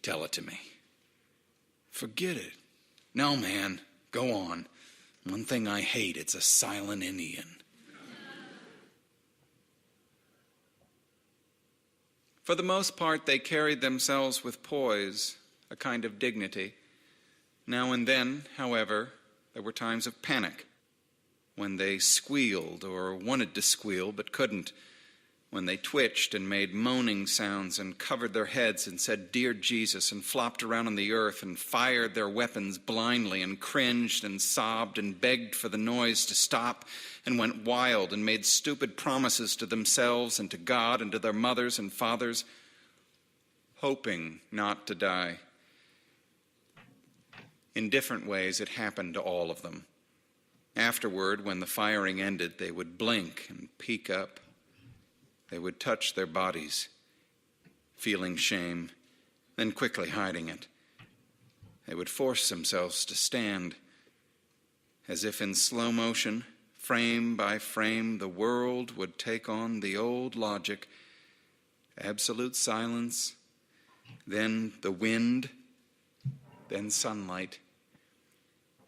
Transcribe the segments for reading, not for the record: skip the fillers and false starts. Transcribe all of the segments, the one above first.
Tell it to me. Forget it. No, man, go on. One thing I hate, it's a silent Indian. For the most part, they carried themselves with poise, a kind of dignity. Now and then, however, there were times of panic, when they squealed or wanted to squeal but couldn't, when they twitched and made moaning sounds and covered their heads and said, "Dear Jesus," and flopped around on the earth and fired their weapons blindly and cringed and sobbed and begged for the noise to stop and went wild and made stupid promises to themselves and to God and to their mothers and fathers, hoping not to die. In different ways, it happened to all of them. Afterward, when the firing ended, they would blink and peek up. They would touch their bodies, feeling shame, then quickly hiding it. They would force themselves to stand, as if in slow motion, frame by frame, the world would take on the old logic, absolute silence, then the wind, then sunlight,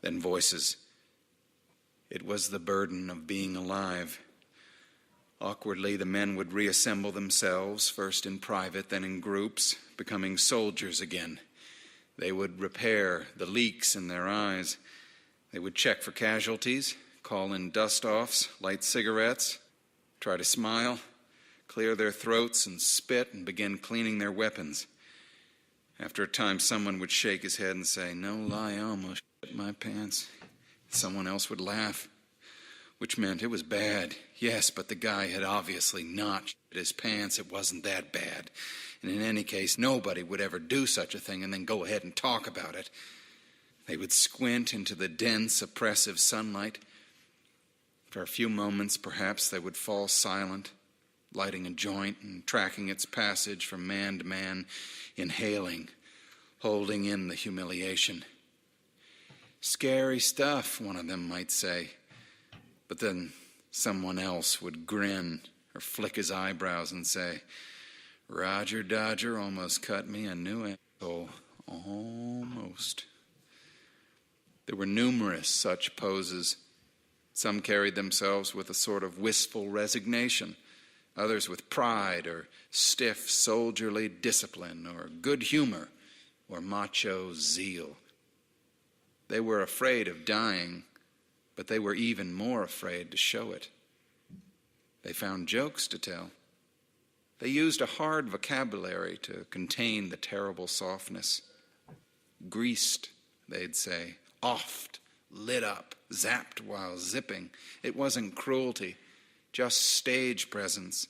then voices. It was the burden of being alive. Awkwardly, the men would reassemble themselves, first in private, then in groups, becoming soldiers again. They would repair the leaks in their eyes. They would check for casualties, call in dust-offs, light cigarettes, try to smile, clear their throats and spit, and begin cleaning their weapons. After a time, someone would shake his head and say, "No lie, I almost shit my pants." Someone else would laugh, which meant it was bad. Yes, but the guy had obviously not shit his pants. It wasn't that bad. And in any case, nobody would ever do such a thing and then go ahead and talk about it. They would squint into the dense, oppressive sunlight. For a few moments, perhaps, they would fall silent, lighting a joint and tracking its passage from man to man, inhaling, holding in the humiliation. "Scary stuff," one of them might say. But then someone else would grin or flick his eyebrows and say, "Roger Dodger almost cut me a new asshole. Almost." There were numerous such poses. Some carried themselves with a sort of wistful resignation, others with pride or stiff soldierly discipline or good humor or macho zeal. They were afraid of dying, but they were even more afraid to show it. They found jokes to tell. They used a hard vocabulary to contain the terrible softness. Greased, they'd say, offed, lit up, zapped while zipping. It wasn't cruelty, just stage presence.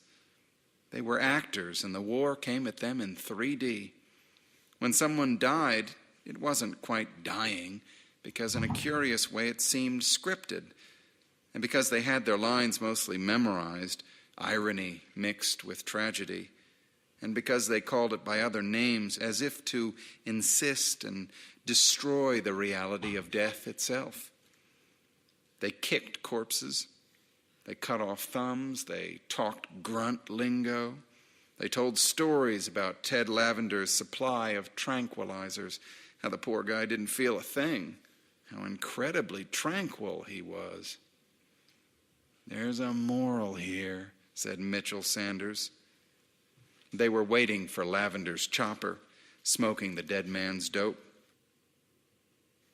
They were actors, and the war came at them in 3D. When someone died, it wasn't quite dying, because in a curious way it seemed scripted, and because they had their lines mostly memorized, irony mixed with tragedy, and because they called it by other names as if to insist and destroy the reality of death itself. They kicked corpses, they cut off thumbs, they talked grunt lingo, they told stories about Ted Lavender's supply of tranquilizers, how the poor guy didn't feel a thing, how incredibly tranquil he was. "There's a moral here," said Mitchell Sanders. They were waiting for Lavender's chopper, smoking the dead man's dope.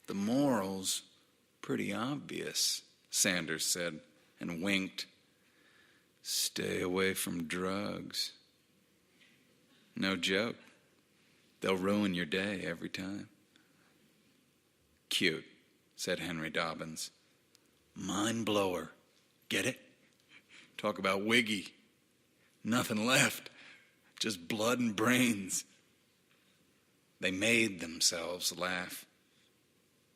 "The moral's pretty obvious," Sanders said, and winked. "Stay away from drugs. No joke. They'll ruin your day every time." "Cute," said Henry Dobbins. "Mind blower. Get it? Talk about wiggy. Nothing left. Just blood and brains." They made themselves laugh.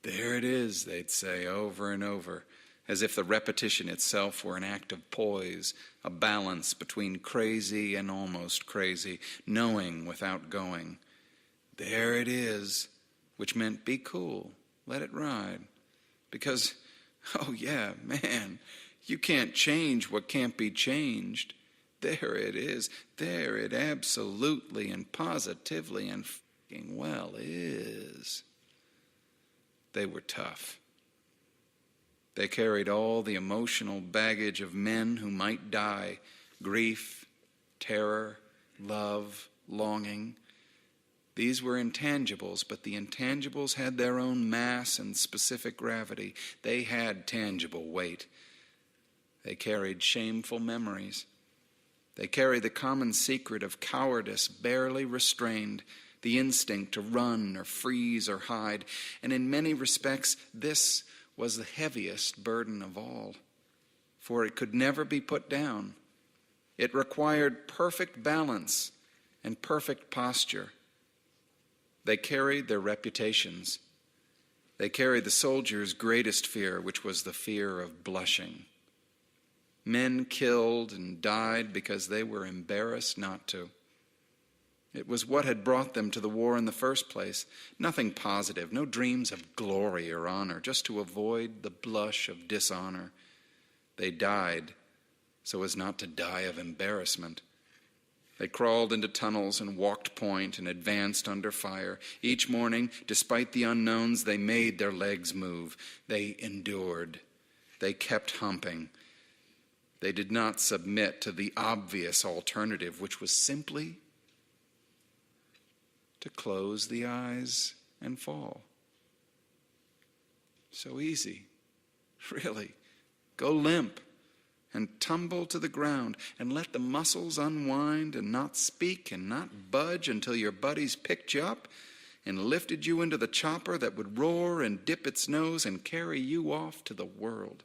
"There it is," they'd say over and over, as if the repetition itself were an act of poise, a balance between crazy and almost crazy, knowing without going. "There it is," which meant be cool, let it ride. Because, oh yeah, man, you can't change what can't be changed. There it is. There it absolutely and positively and well is. They were tough. They carried all the emotional baggage of men who might die: grief, terror, love, longing. These were intangibles, but the intangibles had their own mass and specific gravity. They had tangible weight. They carried shameful memories. They carried the common secret of cowardice barely restrained, the instinct to run or freeze or hide. And in many respects, this was the heaviest burden of all, for it could never be put down. It required perfect balance and perfect posture. They carried their reputations. They carried the soldier's greatest fear, which was the fear of blushing. Men killed and died because they were embarrassed not to. It was what had brought them to the war in the first place. Nothing positive, no dreams of glory or honor, just to avoid the blush of dishonor. They died so as not to die of embarrassment. They crawled into tunnels and walked point and advanced under fire. Each morning, despite the unknowns, they made their legs move. They endured. They kept humping. They did not submit to the obvious alternative, which was simply to close the eyes and fall. So easy, really. Go limp and tumble to the ground and let the muscles unwind and not speak and not budge until your buddies picked you up and lifted you into the chopper that would roar and dip its nose and carry you off to the world.